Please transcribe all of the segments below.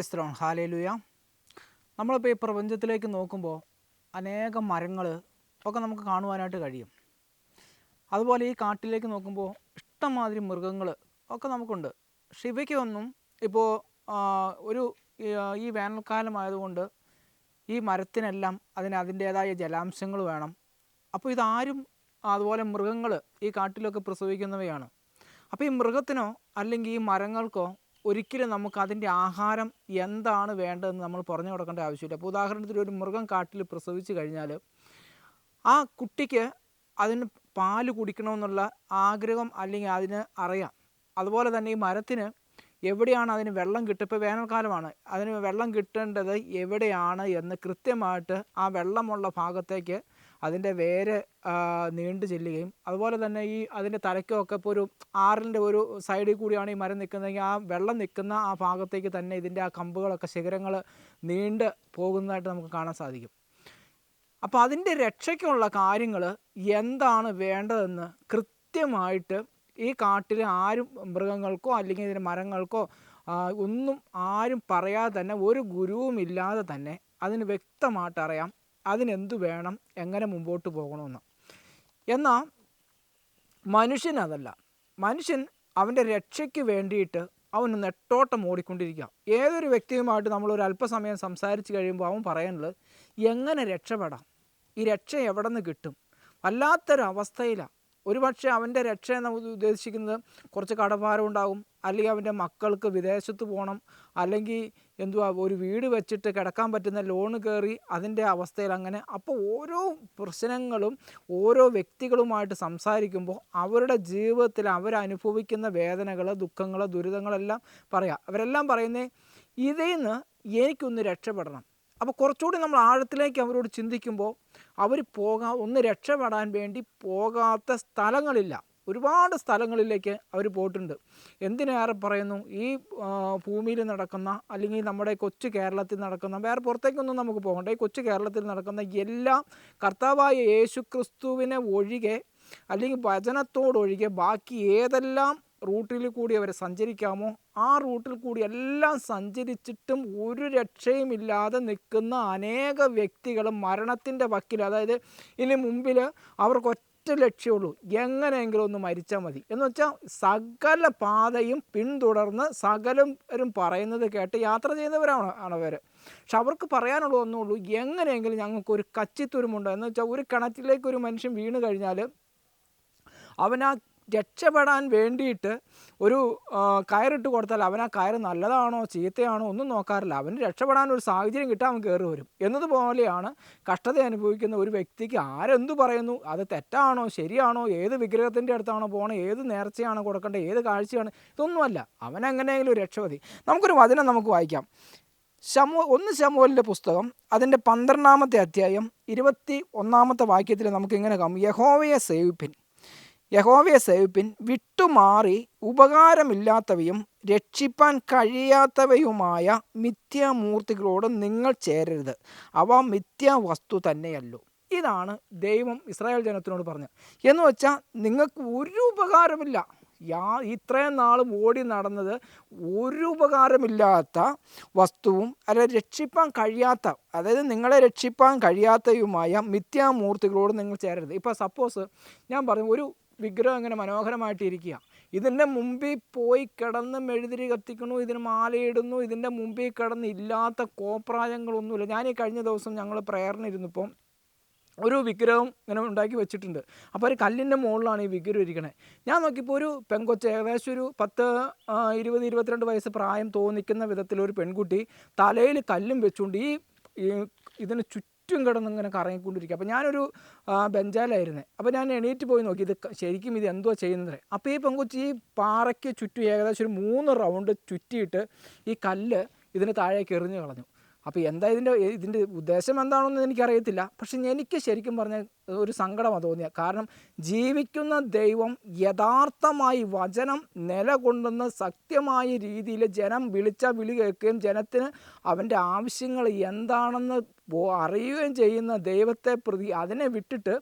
Praise the Lord. Hallelujah. നമ്മളിപ്പോൾ ഈ പ്രപഞ്ചത്തിലേക്ക് നോക്കുമ്പോൾ അനേകം മരങ്ങൾ ഒക്കെ നമുക്ക് കാണുവാനായിട്ട് കഴിയും. അതുപോലെ ഈ കാട്ടിലേക്ക് നോക്കുമ്പോൾ ഇഷ്ടംമാതിരി മൃഗങ്ങൾ ഒക്കെ നമുക്കുണ്ട്. പക്ഷെ ഇവയ്ക്കൊന്നും ഇപ്പോൾ ഒരു ഈ വേനൽക്കാലമായതുകൊണ്ട് ഈ മരത്തിനെല്ലാം അതിൻ്റേതായ ജലാംശങ്ങൾ വേണം. അപ്പോൾ ഇതാരും അതുപോലെ മൃഗങ്ങൾ ഈ കാട്ടിലൊക്കെ പ്രസവിക്കുന്നവയാണ്. അപ്പോൾ ഈ മൃഗത്തിനോ അല്ലെങ്കിൽ ഈ മരങ്ങൾക്കോ ഒരിക്കലും നമുക്ക് അതിൻ്റെ ആഹാരം എന്താണ് വേണ്ടതെന്ന് നമ്മൾ പറഞ്ഞു കൊടുക്കേണ്ട ആവശ്യമില്ല. അപ്പോൾ ഉദാഹരണത്തിന് ഒരു മൃഗം കാട്ടിൽ പ്രസവിച്ച് കഴിഞ്ഞാൽ ആ കുട്ടിക്ക് അതിന് പാല് കുടിക്കണമെന്നുള്ള ആഗ്രഹം അല്ലെങ്കിൽ അതിന് അറിയാം. അതുപോലെ തന്നെ ഈ മരത്തിന് എവിടെയാണ് അതിന് വെള്ളം കിട്ടുക. ഇപ്പോൾ വേനൽക്കാലമാണ്, അതിന് വെള്ളം കിട്ടേണ്ടത് എവിടെയാണ് എന്ന് കൃത്യമായിട്ട് ആ വെള്ളമുള്ള ഭാഗത്തേക്ക് അതിൻ്റെ വേര് നീണ്ടു ചെല്ലുകയും അതുപോലെ തന്നെ ഈ അതിൻ്റെ തലയ്ക്കൊക്കെ ഇപ്പോൾ ഒരു ആറിൻ്റെ ഒരു സൈഡിൽ കൂടിയാണ് ഈ മരം നിൽക്കുന്നതെങ്കിൽ ആ വെള്ളം നിൽക്കുന്ന ആ ഭാഗത്തേക്ക് തന്നെ ഇതിൻ്റെ ആ കമ്പുകളൊക്കെ ശിഖരങ്ങൾ നീണ്ട് പോകുന്നതായിട്ട് നമുക്ക് കാണാൻ സാധിക്കും. അപ്പോൾ അതിൻ്റെ രക്ഷയ്ക്കുള്ള കാര്യങ്ങൾ എന്താണ് വേണ്ടതെന്ന് കൃത്യമായിട്ട് ഈ കാട്ടിൽ ആരും മൃഗങ്ങൾക്കോ അല്ലെങ്കിൽ ഇതിൻ്റെ മരങ്ങൾക്കോ ഒന്നും ആരും പറയാതെ തന്നെ ഒരു ഗുരുവും ഇല്ലാതെ തന്നെ അതിന് വ്യക്തമായിട്ട് അറിയാം അതിനെന്തു വേണം, എങ്ങനെ മുമ്പോട്ട് പോകണമെന്ന്. എന്നാൽ മനുഷ്യനതല്ല. മനുഷ്യൻ അവൻ്റെ രക്ഷയ്ക്ക് വേണ്ടിയിട്ട് അവന് നെട്ടോട്ടം ഓടിക്കൊണ്ടിരിക്കുക. ഏതൊരു വ്യക്തിയുമായിട്ട് നമ്മളൊരു അല്പസമയം സംസാരിച്ച് കഴിയുമ്പോൾ അവൻ പറയാനുള്ളത് എങ്ങനെ രക്ഷപ്പെടാം, ഈ രക്ഷ എവിടെ നിന്ന് കിട്ടും. വല്ലാത്തൊരവസ്ഥയിലാണ്. ഒരുപക്ഷെ അവൻ്റെ രക്ഷ എന്ന് ഉദ്ദേശിക്കുന്നത് കുറച്ച് കടഭാരം ഉണ്ടാകും, അല്ലെങ്കിൽ അവൻ്റെ മക്കൾക്ക് വിദേശത്ത് പോകണം, അല്ലെങ്കിൽ ഒരു വീട് വെച്ചിട്ട് കിടക്കാൻ പറ്റുന്ന ലോണ് കയറി അതിൻ്റെ അവസ്ഥയിൽ അങ്ങനെ. അപ്പോൾ ഓരോ പ്രശ്നങ്ങളും ഓരോ വ്യക്തികളുമായിട്ട് സംസാരിക്കുമ്പോൾ അവരുടെ ജീവിതത്തിൽ അവരനുഭവിക്കുന്ന വേദനകൾ, ദുഃഖങ്ങൾ, ദുരിതങ്ങളെല്ലാം പറയാം. അവരെല്ലാം പറയുന്നത് ഇതിൽ നിന്ന് എനിക്കൊന്ന് രക്ഷപ്പെടണം. അപ്പോൾ കുറച്ചുകൂടി നമ്മൾ ആഴത്തിലേക്ക് അവരോട് ചിന്തിക്കുമ്പോൾ അവർ ഒന്ന് രക്ഷപ്പെടാൻ വേണ്ടി പോകാത്ത സ്ഥലങ്ങളില്ല. ഒരുപാട് സ്ഥലങ്ങളിലേക്ക് അവർ പോയിട്ടുണ്ട്. എന്തിനേറെ പറയുന്നു, ഈ ഭൂമിയിൽ നടക്കുന്ന അല്ലെങ്കിൽ നമ്മുടെ കൊച്ചു കേരളത്തിൽ നടക്കുന്ന, വേറെ പുറത്തേക്കൊന്നും നമുക്ക് പോകണ്ട, ഈ കൊച്ചു കേരളത്തിൽ നടക്കുന്ന എല്ലാ കർത്താവായ യേശു ക്രിസ്തുവിനെ ഒഴികെ അല്ലെങ്കിൽ വചനത്തോടൊഴികെ ബാക്കി ഏതെല്ലാം റൂട്ടിൽ കൂടി അവർ സഞ്ചരിക്കാമോ ആ റൂട്ടിൽ കൂടി എല്ലാം സഞ്ചരിച്ചിട്ടും ഒരു രക്ഷയുമില്ലാതെ നിൽക്കുന്ന അനേക വ്യക്തികൾ മരണത്തിൻ്റെ വക്കിൽ, അതായത് ഇനി മുമ്പിൽ അവർക്ക് ഒറ്റ ലക്ഷ്യമുള്ളൂ, എങ്ങനെയെങ്കിലും ഒന്ന് മരിച്ചാൽ മതി എന്ന് വെച്ചാൽ സകല പാതയും പിന്തുടർന്ന് സകലരും പറയുന്നത് കേട്ട് യാത്ര ചെയ്യുന്നവരാണ് അവർ. പക്ഷെ അവർക്ക് പറയാനുള്ള ഒന്നുള്ളൂ, എങ്ങനെയെങ്കിലും ഞങ്ങൾക്കൊരു കച്ചിത്തുരുമുണ്ട് എന്ന് വെച്ചാൽ ഒരു കിണറ്റിലേക്ക് ഒരു മനുഷ്യൻ വീണ് കഴിഞ്ഞാൽ അവനാ രക്ഷപ്പെടാൻ വേണ്ടിയിട്ട് ഒരു കയറിട്ട് കൊടുത്താൽ അവൻ ആ കയറ് നല്ലതാണോ ചീത്തയാണോ ഒന്നും നോക്കാറില്ല. അവന് രക്ഷപ്പെടാനൊരു സാഹചര്യം കിട്ടാൻ അവൻ കയറി വരും. എന്നതുപോലെയാണ് കഷ്ടത അനുഭവിക്കുന്ന ഒരു വ്യക്തിക്ക് ആരെന്തു പറയുന്നു, അത് തെറ്റാണോ ശരിയാണോ, ഏത് വിഗ്രഹത്തിൻ്റെ അടുത്താണോ പോകണം, ഏത് നേർച്ചയാണോ കൊടുക്കേണ്ടത്, ഏത് കാഴ്ചയാണ്, ഇതൊന്നുമല്ല. അവനെങ്ങനെയെങ്കിലും രക്ഷപതി. നമുക്കൊരു വചനം നമുക്ക് വായിക്കാം. ശമൂവേലിൻ്റെ പുസ്തകം അതിൻ്റെ 12-ാമത്തെ അധ്യായം 21-ാമത്തെ വാക്യത്തിൽ നമുക്കിങ്ങനെ കാണാം, യഹോവയെ സേവിപ്പിൻ, വിട്ടുമാറി ഉപകാരമില്ലാത്തവയും രക്ഷിപ്പാൻ കഴിയാത്തവയുമായ മിഥ്യാമൂർത്തികളോട് നിങ്ങൾ ചേരരുത്, അവ മിഥ്യാവസ്തു തന്നെയല്ലോ. ഇതാണ് ദൈവം ഇസ്രായേൽ ജനത്തിനോട് പറഞ്ഞത്. എന്ന് വെച്ചാൽ നിങ്ങൾക്ക് ഒരു ഉപകാരമില്ല, ഇത്രയും നാളും ഓടി നടന്നത് ഒരു ഉപകാരമില്ലാത്ത വസ്തുവും അല്ല രക്ഷിപ്പാൻ കഴിയാത്ത, അതായത് നിങ്ങളെ രക്ഷിപ്പാൻ കഴിയാത്തതുമായ മിഥ്യാമൂർത്തികളോട് നിങ്ങൾ ചേരരുത്. ഇപ്പോൾ സപ്പോസ് ഞാൻ പറഞ്ഞു ഒരു വിഗ്രഹം ഇങ്ങനെ മനോഹരമായിട്ടിരിക്കുക, ഇതിൻ്റെ മുമ്പിൽ പോയി കിടന്ന് മെഴുതിരി കത്തിക്കണു, ഇതിന് മാലയിടുന്നു, ഇതിൻ്റെ മുമ്പിൽ കിടന്ന് ഇല്ലാത്ത കോപ്രായങ്ങളൊന്നുമില്ല. ഞാൻ ഈ കഴിഞ്ഞ ദിവസം ഞങ്ങൾ പ്രേയറിനിരുന്നപ്പം ഒരു വിഗ്രഹം ഇങ്ങനെ ഉണ്ടാക്കി വെച്ചിട്ടുണ്ട്. അപ്പോൾ ഒരു കല്ലിൻ്റെ മുകളിലാണ് ഈ വിഗ്രഹം ഇരിക്കണേ. ഞാൻ നോക്കിയപ്പോൾ ഒരു പെൺകൊച്ച്, ഏകദേശം ഒരു 20-22 വയസ്സ് പ്രായം തോന്നിക്കുന്ന വിധത്തിലൊരു പെൺകുട്ടി തലയിൽ കല്ലും വെച്ചുകൊണ്ട് ഇതിന് ചുറ്റും കിടന്ന് ഇങ്ങനെ കറങ്ങിക്കൊണ്ടിരിക്കുക. അപ്പോൾ ഞാനൊരു ബെഞ്ചാലായിരുന്നേ. അപ്പോൾ ഞാൻ എണീറ്റ് പോയി നോക്കി ഇത് ശരിക്കും ഇത് എന്തോ ചെയ്യുന്നത്. അപ്പോൾ ഈ പെൺകൊച്ചി ഈ പാറയ്ക്ക് ചുറ്റും ഏകദേശം ഒരു 3 റൗണ്ട് ചുറ്റിയിട്ട് ഈ കല്ല് ഇതിന് താഴേക്ക് എറിഞ്ഞു കളഞ്ഞു. അപ്പോൾ എന്താ ഇതിൻ്റെ ഉദ്ദേശം എന്താണെന്ന് എനിക്കറിയത്തില്ല. പക്ഷെ എനിക്ക് ശരിക്കും പറഞ്ഞാൽ ഒരു സങ്കടമാണ് തോന്നിയത്. കാരണം ജീവിക്കുന്ന ദൈവം യഥാർത്ഥമായി വചനം നിലകൊണ്ടുന്ന സത്യമായ രീതിയിൽ ജനം വിളിച്ച വിളി കേൾക്കുകയും ജനത്തിന് അവൻ്റെ ആവശ്യങ്ങൾ എന്താണെന്ന് അറിയുകയും ചെയ്യുന്ന ദൈവത്തെ പ്രതി അതിനെ വിട്ടിട്ട്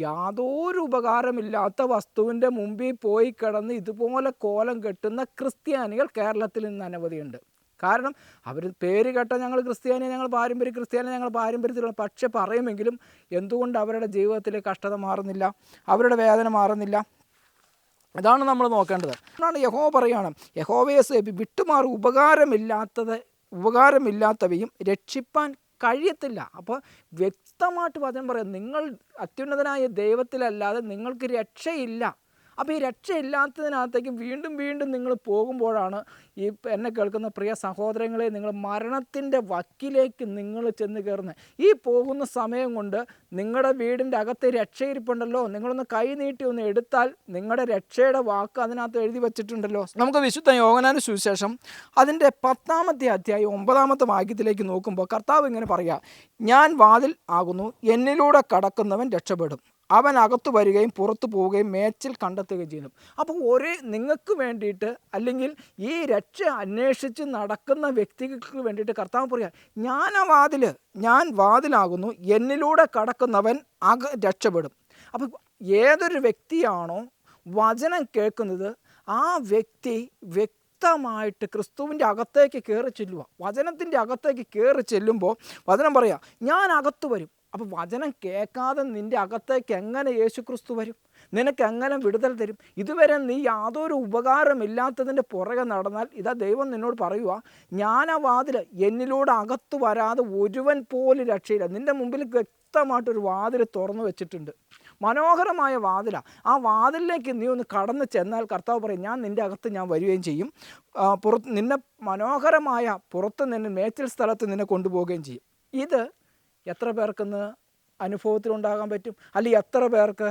യാതൊരു ഉപകാരമില്ലാത്ത വസ്തുവിൻ്റെ മുമ്പിൽ പോയി കിടന്ന് ഇതുപോലെ കോലം കെട്ടുന്ന ക്രിസ്ത്യാനികൾ കേരളത്തിൽ നിന്ന് അനവധിയുണ്ട്. കാരണം അവർ പേര് കേട്ട ഞങ്ങൾ ക്രിസ്ത്യാനി ഞങ്ങൾ പാരമ്പര്യത്തിലുള്ള പക്ഷെ പറയുമെങ്കിലും എന്തുകൊണ്ട് അവരുടെ ജീവിതത്തിലെ കഷ്ടത മാറുന്നില്ല, അവരുടെ വേദന മാറുന്നില്ല? ഇതാണ് നമ്മൾ നോക്കേണ്ടത്. അതാണ് യഹോവ പറയുകയാണ്, യഹോവയെ വിട്ടുമാറി ഉപകാരമില്ലാത്തവയും രക്ഷിപ്പാൻ കഴിയത്തില്ല. അപ്പോൾ വ്യക്തമായിട്ട് വചനം പറയാം, നിങ്ങൾ അത്യുന്നതനായ ദൈവത്തിലല്ലാതെ നിങ്ങൾക്ക് രക്ഷയില്ല. അപ്പോൾ ഈ രക്ഷയില്ലാത്തതിനകത്തേക്ക് വീണ്ടും വീണ്ടും നിങ്ങൾ പോകുമ്പോഴാണ് ഈ എന്നെ കേൾക്കുന്ന പ്രിയ സഹോദരങ്ങളെ, നിങ്ങൾ മരണത്തിൻ്റെ വക്കിലേക്ക് നിങ്ങൾ ചെന്ന് കയറുന്നത്. ഈ പോകുന്ന സമയം കൊണ്ട് നിങ്ങളുടെ വീടിൻ്റെ അകത്ത് രക്ഷയിരിപ്പുണ്ടല്ലോ, നിങ്ങളൊന്ന് കൈ നീട്ടി ഒന്ന് എടുത്താൽ നിങ്ങളുടെ രക്ഷയുടെ വാക്ക് അതിനകത്ത് എഴുതി വച്ചിട്ടുണ്ടല്ലോ. നമുക്ക് വിശുദ്ധ യോഹന്നാന്റെ സുവിശേഷം അതിൻ്റെ 10-ാമത്തെ അധ്യായം 9-ാമത്തെ വാക്യത്തിലേക്ക് നോക്കുമ്പോൾ കർത്താവ് ഇങ്ങനെ പറയുക, ഞാൻ വാതിൽ ആകുന്നു, എന്നിലൂടെ കടക്കുന്നവൻ രക്ഷപ്പെടും, അവൻ അകത്തു വരികയും പുറത്തു പോവുകയും മേച്ചിൽ കണ്ടെത്തുകയും ചെയ്യുന്നു. അപ്പോൾ നിങ്ങൾക്ക് വേണ്ടിയിട്ട്, അല്ലെങ്കിൽ ഈ രക്ഷ അന്വേഷിച്ച് നടക്കുന്ന വ്യക്തികൾക്ക് വേണ്ടിയിട്ട് കർത്താവ് പറയുക, ഞാൻ വാതിലാകുന്നു, എന്നിലൂടെ കടക്കുന്നവൻ രക്ഷപ്പെടും. അപ്പോൾ ഏതൊരു വ്യക്തിയാണോ വചനം കേൾക്കുന്നത് ആ വ്യക്തി വ്യക്തമായിട്ട് ക്രിസ്തുവിൻ്റെ അകത്തേക്ക് കയറി ചെല്ലുക. വചനത്തിൻ്റെ അകത്തേക്ക് കയറി ചെല്ലുമ്പോൾ വചനം പറയുക, ഞാൻ അകത്തു വരും. അപ്പോൾ വചനം കേൾക്കാതെ നിൻ്റെ അകത്തേക്ക് എങ്ങനെ യേശു ക്രിസ്തു വരും? നിനക്ക് എങ്ങനെ വിടുതൽ തരും? ഇതുവരെ നീ യാതൊരു ഉപകാരമില്ലാത്തതിൻ്റെ പുറകെ നടന്നാൽ ഇതാ ദൈവം നിന്നോട് പറയുക, ഞാൻ ആ വാതിൽ, എന്നിലൂടെ അകത്തു വരാതെ ഒരുവൻ പോലും രക്ഷയില്ല. നിൻ്റെ മുമ്പിൽ വ്യക്തമായിട്ടൊരു വാതിൽ തുറന്നു വെച്ചിട്ടുണ്ട്, മനോഹരമായ വാതിലാണ്. ആ വാതിലിലേക്ക് നീ ഒന്ന് കടന്നു ചെന്നാൽ കർത്താവ് പറയും, ഞാൻ നിൻ്റെ അകത്ത് ഞാൻ വരികയും ചെയ്യും, നിന്നെ മനോഹരമായ പുറത്ത് നിന്നെ മേച്ചിൽ സ്ഥലത്ത് നിന്നെ കൊണ്ടുപോവുകയും ചെയ്യും. ഇത് എത്ര പേർക്കിന്ന് അനുഭവത്തിലുണ്ടാകാൻ പറ്റും? അല്ലെങ്കിൽ എത്ര പേർക്ക്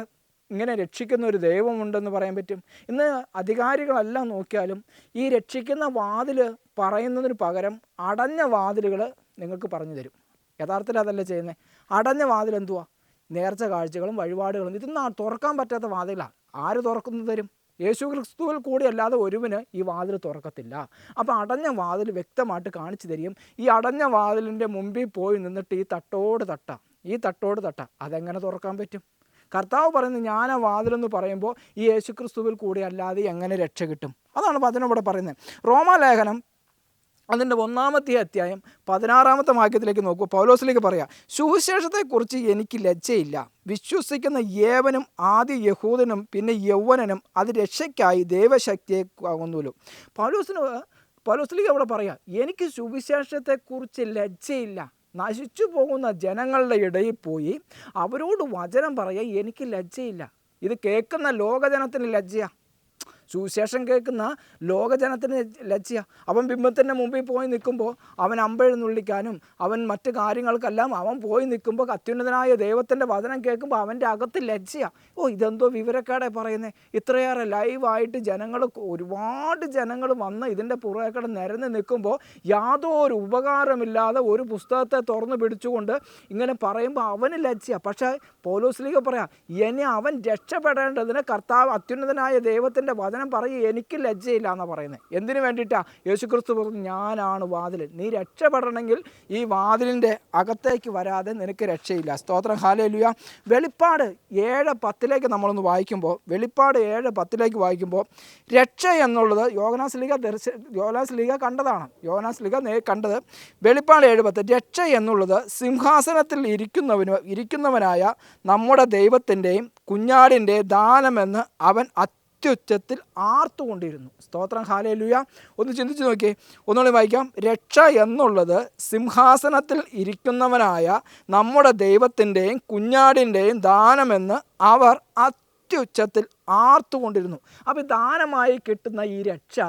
ഇങ്ങനെ രക്ഷിക്കുന്ന ഒരു ദൈവമുണ്ടെന്ന് പറയാൻ പറ്റും? ഇന്ന് അധികാരികളെല്ലാം നോക്കിയാലും ഈ രക്ഷിക്കുന്ന വാതിൽ പറയുന്നതിന് പകരം അടഞ്ഞ വാതിലുകൾ നിങ്ങൾക്ക് പറഞ്ഞു തരും. യഥാർത്ഥത്തിൽ അതല്ല ചെയ്യുന്നത്. അടഞ്ഞ വാതിൽ എന്തുവാ? നേർച്ച കാഴ്ചകളും വഴിപാടുകളും. ഇതൊന്നും തുറക്കാൻ പറ്റാത്ത വാതിലാണ്. ആര് തുറക്കുന്നു തരും? യേശു ക്രിസ്തുവിൽ കൂടി അല്ലാതെ ഒരുവന് ഈ വാതിൽ തുറക്കത്തില്ല. അപ്പോൾ അടഞ്ഞ വാതിൽ വ്യക്തമായിട്ട് കാണിച്ചു തരികയും ഈ അടഞ്ഞ വാതിലിൻ്റെ മുമ്പിൽ പോയി നിന്നിട്ട് ഈ തട്ടോട് തട്ട അതെങ്ങനെ തുറക്കാൻ പറ്റും? കർത്താവ് പറയുന്നത്, ഞാൻ ആ വാതിലെന്ന് പറയുമ്പോൾ ഈ യേശു ക്രിസ്തുവിൽ കൂടി അല്ലാതെ എങ്ങനെ രക്ഷ കിട്ടും? അതാണ് വചനം ഇവിടെ പറയുന്നത്. റോമാലേഖനം അതിൻ്റെ 1-ാമത്തെ അധ്യായം 16-ാമത്തെ വാക്യത്തിലേക്ക് നോക്കൂ. പൗലോസിലേക്ക് പറയാം, സുവിശേഷത്തെക്കുറിച്ച് എനിക്ക് ലജ്ജയില്ല. വിശ്വസിക്കുന്ന ഏവനും ആദ്യ യഹൂദനും പിന്നെ യൗവനനും അത് രക്ഷയ്ക്കായി ദൈവശക്തിയെ ആകുന്നുവല്ലോ. പൗലോസിലേക്ക് അവിടെ പറയാം, എനിക്ക് സുവിശേഷത്തെക്കുറിച്ച് ലജ്ജയില്ല. നശിച്ചു പോകുന്ന ജനങ്ങളുടെ ഇടയിൽ പോയി അവരോട് വചനം പറയാൻ എനിക്ക് ലജ്ജയില്ല. ഇത് കേൾക്കുന്ന ലോകജനത്തിന് ലജ്ജയാണ്. സുവിശേഷം കേൾക്കുന്ന ലോകജനത്തിന് ലജ്ജയാണ്. അവൻ ബിംബത്തിൻ്റെ മുമ്പിൽ പോയി നിൽക്കുമ്പോൾ അവൻ അമ്പെഴുന്നള്ളിക്കാനും അവൻ മറ്റു കാര്യങ്ങൾക്കെല്ലാം അവൻ പോയി നിൽക്കുമ്പോൾ അത്യുന്നതനായ ദൈവത്തിൻ്റെ വചനം കേൾക്കുമ്പോൾ അവൻ്റെ അകത്ത് ലജ്ജയാണ്. ഇതെന്തോ വിവരക്കേടെ പറയുന്നത്. ഇത്രയേറെ ലൈവായിട്ട് ഒരുപാട് ജനങ്ങൾ വന്ന് ഇതിൻ്റെ പുറകെ നിരന്ന് നിൽക്കുമ്പോൾ യാതൊരു ഉപകാരമില്ലാതെ ഒരു പുസ്തകത്തെ തുറന്നു പിടിച്ചുകൊണ്ട് ഇങ്ങനെ പറയുമ്പോൾ അവന് ലജ്ജയാണ്. പക്ഷേ പൗലോസ്ലീഹ പറയാം, ഇനി അവൻ രക്ഷപ്പെടേണ്ടതിന് കർത്താവ് അത്യുന്നതനായ ദൈവത്തിൻ്റെ വചനം പറയും, എനിക്ക് ലജ്ജയില്ല എന്നാണ് പറയുന്നത്. എന്തിനു വേണ്ടിയിട്ടാണ്? യേശുക്രിസ്തു പറഞ്ഞു, ഞാനാണ് വാതിൽ. നീ രക്ഷപ്പെടണമെങ്കിൽ ഈ വാതിലിൻ്റെ അകത്തേക്ക് വരാതെ നിനക്ക് രക്ഷയില്ല. സ്തോത്രം, ഹല്ലേലൂയ. വെളിപ്പാട് 7:10 നമ്മളൊന്ന് വായിക്കുമ്പോൾ, വെളിപ്പാട് 7:10 വായിക്കുമ്പോൾ രക്ഷ എന്നുള്ളത് യോഹന്നാസ്ലീഹ കണ്ടതാണ്. യോഹന്നാസ്ലീഹ കണ്ടത് വെളിപ്പാട് 7:10. രക്ഷ എന്നുള്ളത് സിംഹാസനത്തിൽ ഇരിക്കുന്നവനായ നമ്മുടെ ദൈവത്തിൻ്റെയും കുഞ്ഞാടിൻ്റെ ദാനമെന്ന് അവൻ അത്യുച്ചത്തിൽ ആർത്തുകൊണ്ടിരുന്നു. സ്തോത്രം, ഹല്ലേലൂയ. ഒന്ന് ചിന്തിച്ച് നോക്കിയേ, ഒന്നുകൂടി വായിക്കാം. രക്ഷ എന്നുള്ളത് സിംഹാസനത്തിൽ ഇരിക്കുന്നവനായ നമ്മുടെ ദൈവത്തിൻ്റെയും കുഞ്ഞാടിൻ്റെയും ദാനമെന്ന് അവർ അത്യുച്ചത്തിൽ ആർത്തുകൊണ്ടിരുന്നു. അപ്പോൾ ദാനമായി കിട്ടുന്ന ഈ രക്ഷ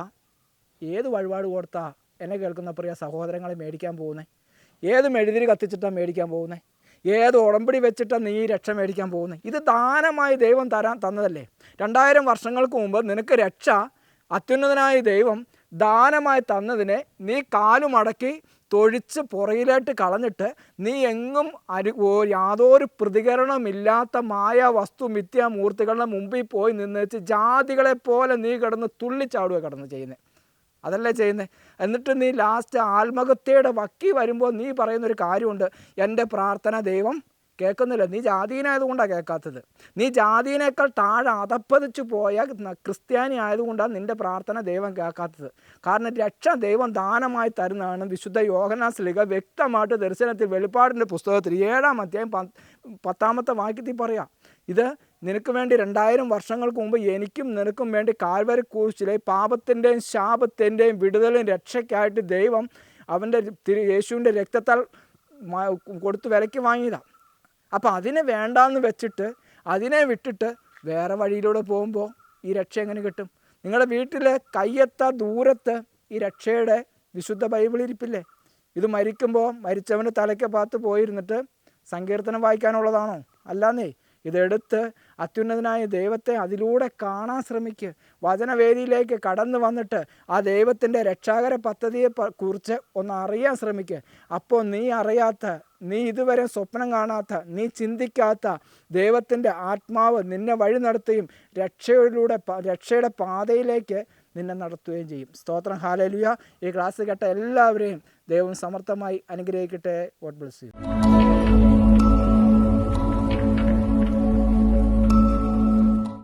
ഏത് വഴിപാട് കൊടുത്താ എന്നെ കേൾക്കുന്ന പ്രിയ സഹോദരങ്ങളെ മേടിക്കാൻ പോകുന്നത്? ഏത് മെഴുതിരി കത്തിച്ചിട്ടാണ് മേടിക്കാൻ പോകുന്നത്? ഏത് ഉടമ്പടി വെച്ചിട്ടാണ് നീ രക്ഷ മേടിക്കാൻ പോകുന്നത്? ഇത് ദാനമായി ദൈവം തന്നതല്ലേ. 2000 വർഷങ്ങൾക്ക് മുമ്പ് നിനക്ക് രക്ഷ അത്യുന്നതനായ ദൈവം ദാനമായി തന്നതിനെ നീ കാലുമടക്കി തൊഴിച്ച് പുറയിലോട്ട് കളഞ്ഞിട്ട് നീ എങ്ങും യാതൊരു പ്രതികരണമില്ലാത്ത വസ്തു മിഥ്യാമൂർത്തികളുടെ മുമ്പിൽ പോയി നിന്നേച്ച് ജാതികളെപ്പോലെ നീ കിടന്ന് തുള്ളിച്ചാടുക കിടന്ന് ചെയ്യുന്നത്. അതല്ലേ ചെയ്യുന്നത്. എന്നിട്ട് നീ ലാസ്റ്റ് ആത്മഹത്യയുടെ വക്കി വരുമ്പോൾ നീ പറയുന്നൊരു കാര്യമുണ്ട്, എൻ്റെ പ്രാർത്ഥന ദൈവം കേൾക്കുന്നില്ല. നീ ജാതീയനായതുകൊണ്ടാണ് കേൾക്കാത്തത്. നീ ജാതീയനേക്കാൾ താഴെ അതപ്പതിച്ചു പോയ ക്രിസ്ത്യാനി ആയതുകൊണ്ടാണ് നിൻ്റെ പ്രാർത്ഥന ദൈവം കേൾക്കാത്തത്. കാരണം രക്ഷ ദൈവം ദാനമായി തരുന്നതാണ്. വിശുദ്ധ യോഹന്നാൻ ശ്ലീഹ വ്യക്തമായിട്ട് ദർശനത്തിൽ വെളിപ്പാടിൻ്റെ പുസ്തകത്തിൽ 7-ാം അധ്യായം 10-ാമത്തെ വാക്യത്തിൽ പറയാം. ഇത് നിനക്ക് വേണ്ടി 2000 വർഷങ്ങൾക്ക് മുമ്പ് എനിക്കും നിനക്കും വേണ്ടി കാൽവരി ക്രൂശിലെ പാപത്തിൻ്റെയും ശാപത്തിൻ്റെയും വിടുതലും രക്ഷയ്ക്കായിട്ട് ദൈവം അവൻ്റെ യേശുവിൻ്റെ രക്തത്താൽ കൊടുത്ത് വിലയ്ക്ക് വാങ്ങിയതാണ്. അപ്പോൾ അതിനെ വേണ്ടാന്ന് വെച്ചിട്ട് അതിനെ വിട്ടിട്ട് വേറെ വഴിയിലൂടെ പോകുമ്പോൾ ഈ രക്ഷ എങ്ങനെ കിട്ടും? നിങ്ങളുടെ വീട്ടിൽ കയ്യെത്താ ദൂരത്ത് ഈ രക്ഷയുടെ വിശുദ്ധ ബൈബിൾ ഇരിപ്പില്ലേ? ഇത് മരിക്കുമ്പോൾ മരിച്ചവൻ്റെ തലയ്ക്ക് ഭാഗത്ത് പോയിരുന്നിട്ട് സങ്കീർത്തനം വായിക്കാനുള്ളതാണോ? അല്ലാന്നേ. ഇതെടുത്ത് അത്യുന്നതനായ ദൈവത്തെ അതിലൂടെ കാണാൻ ശ്രമിക്കുക. വചനവേദിയിലേക്ക് കടന്നു വന്നിട്ട് ആ ദൈവത്തിൻ്റെ രക്ഷാകര പദ്ധതിയെ കുറിച്ച് ഒന്ന് അറിയാൻ ശ്രമിക്കുക. അപ്പോൾ നീ അറിയാത്ത, നീ ഇതുവരെ സ്വപ്നം കാണാത്ത, നീ ചിന്തിക്കാത്ത ദൈവത്തിൻ്റെ ആത്മാവ് നിന്നെ വഴി നടത്തുകയും രക്ഷയുടെ പാതയിലേക്ക് നിന്നെ നടത്തുകയും ചെയ്യും. സ്തോത്രം. ഹല്ലേലൂയ. ഈ ക്ലാസ് കേട്ട എല്ലാവരെയും ദൈവം സമർത്ഥമായി അനുഗ്രഹിക്കട്ടെ. God bless you.